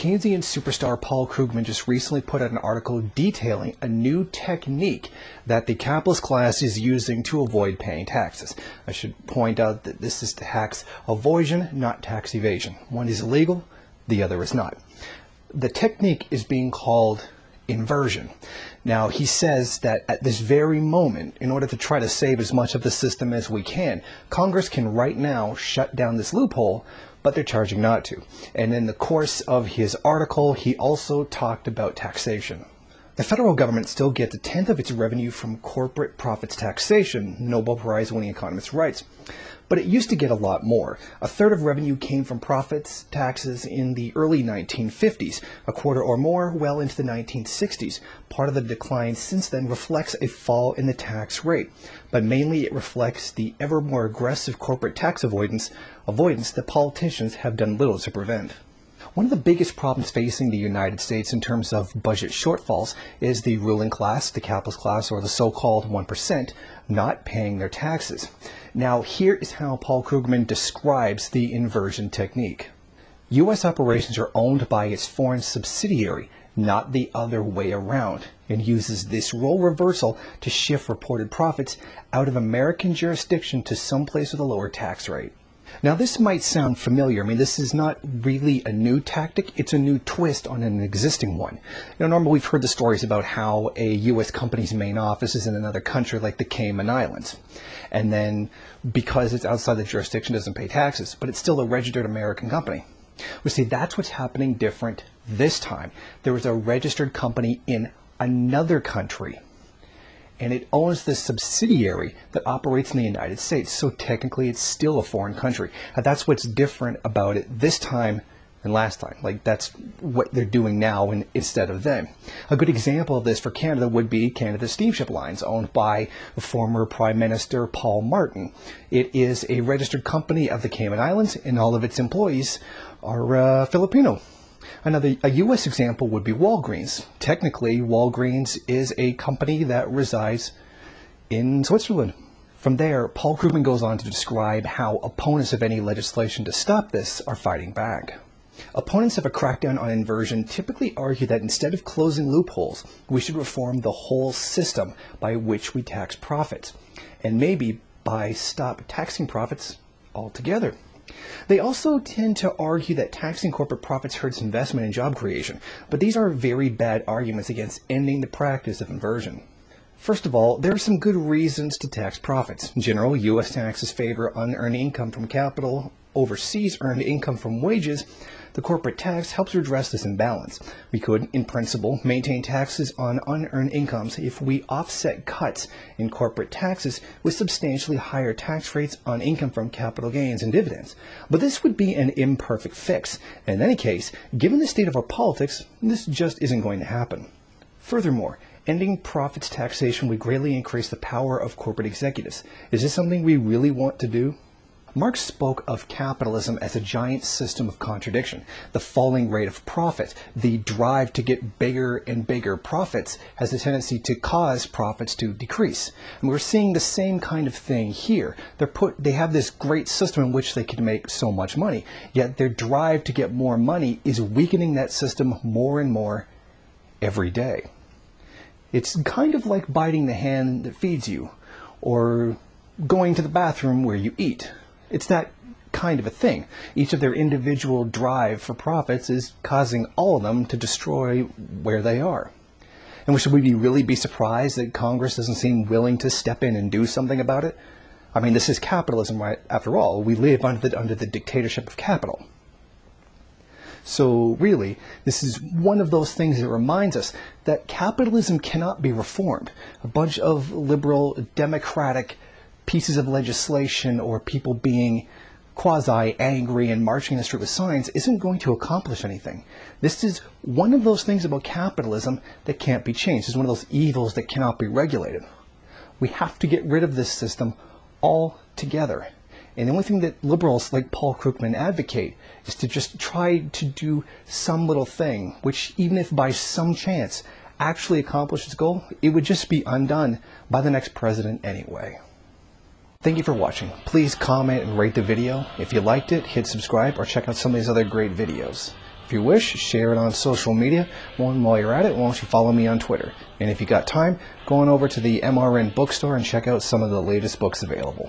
Keynesian superstar Paul Krugman just recently put out an article detailing a new technique that the capitalist class is using to avoid paying taxes. I should point out that this is tax avoidance, not tax evasion. One is illegal, the other is not. The technique is being called inversion. Now, he says that at this very moment, in order to try to save as much of the system as we can, Congress can right now shut down this loophole, but they're charging not to. And in the course of his article, he also talked about taxation. The federal government still gets a tenth of its revenue from corporate profits taxation, Nobel Prize winning economist writes. But it used to get a lot more. A third of revenue came from profits taxes in the early 1950s, a quarter or more well into the 1960s. Part of the decline since then reflects a fall in the tax rate, but mainly it reflects the ever more aggressive corporate tax avoidance that politicians have done little to prevent. One of the biggest problems facing the United States in terms of budget shortfalls is the ruling class, the capitalist class, or the so-called 1%, not paying their taxes. Now, here is how Paul Krugman describes the inversion technique. U.S. operations are owned by its foreign subsidiary, not the other way around, and uses this role reversal to shift reported profits out of American jurisdiction to someplace with a lower tax rate. Now, this might sound familiar. I mean, this is not really a new tactic. It's a new twist on an existing one. Normally we've heard the stories about how a U.S. company's main office is in another country like the Cayman Islands. And then because it's outside the jurisdiction, it doesn't pay taxes, but it's still a registered American company. Well, see, that's what's happening different this time. There was a registered company in another country, and it owns the subsidiary that operates in the United States. So technically it's still a foreign country. And that's what's different about it this time than last time. Like, that's what they're doing now instead of then. A good example of this for Canada would be Canada Steamship Lines, owned by former Prime Minister Paul Martin. It is a registered company of the Cayman Islands, and all of its employees are Filipino. A U.S. example would be Walgreens. Technically, Walgreens is a company that resides in Switzerland. From there, Paul Krugman goes on to describe how opponents of any legislation to stop this are fighting back. Opponents of a crackdown on inversion typically argue that instead of closing loopholes, we should reform the whole system by which we tax profits, and maybe by stop taxing profits altogether. They also tend to argue that taxing corporate profits hurts investment and job creation, but these are very bad arguments against ending the practice of inversion. First of all, there are some good reasons to tax profits. In general, U.S. taxes favor unearned income from capital. Overseas earned income from wages. The corporate tax helps redress this imbalance. We could, in principle, maintain taxes on unearned incomes if we offset cuts in corporate taxes with substantially higher tax rates on income from capital gains and dividends. But this would be an imperfect fix. In any case, given the state of our politics, this just isn't going to happen. Furthermore, ending profits taxation would greatly increase the power of corporate executives. Is this something we really want to do? Marx spoke of capitalism as a giant system of contradiction. The falling rate of profit, the drive to get bigger and bigger profits, has a tendency to cause profits to decrease. And we're seeing the same kind of thing here. They have this great system in which they can make so much money, yet their drive to get more money is weakening that system more and more every day. It's kind of like biting the hand that feeds you, or going to the bathroom where you eat. It's that kind of a thing. Each of their individual drive for profits is causing all of them to destroy where they are. And should we really be surprised that Congress doesn't seem willing to step in and do something about it? I mean, this is capitalism, right? After all, we live under the dictatorship of capital. So really, this is one of those things that reminds us that capitalism cannot be reformed. A bunch of liberal, democratic pieces of legislation or people being quasi-angry and marching in the street with signs isn't going to accomplish anything. This is one of those things about capitalism that can't be changed. It's one of those evils that cannot be regulated. We have to get rid of this system altogether. And the only thing that liberals like Paul Krugman advocate is to just try to do some little thing, which even if by some chance actually accomplishes its goal, it would just be undone by the next president anyway. Thank you for watching. Please comment and rate the video. If you liked it, hit subscribe or check out some of these other great videos. If you wish, share it on social media. And while you're at it, why don't you follow me on Twitter? And if you got time, go on over to the MRN bookstore and check out some of the latest books available.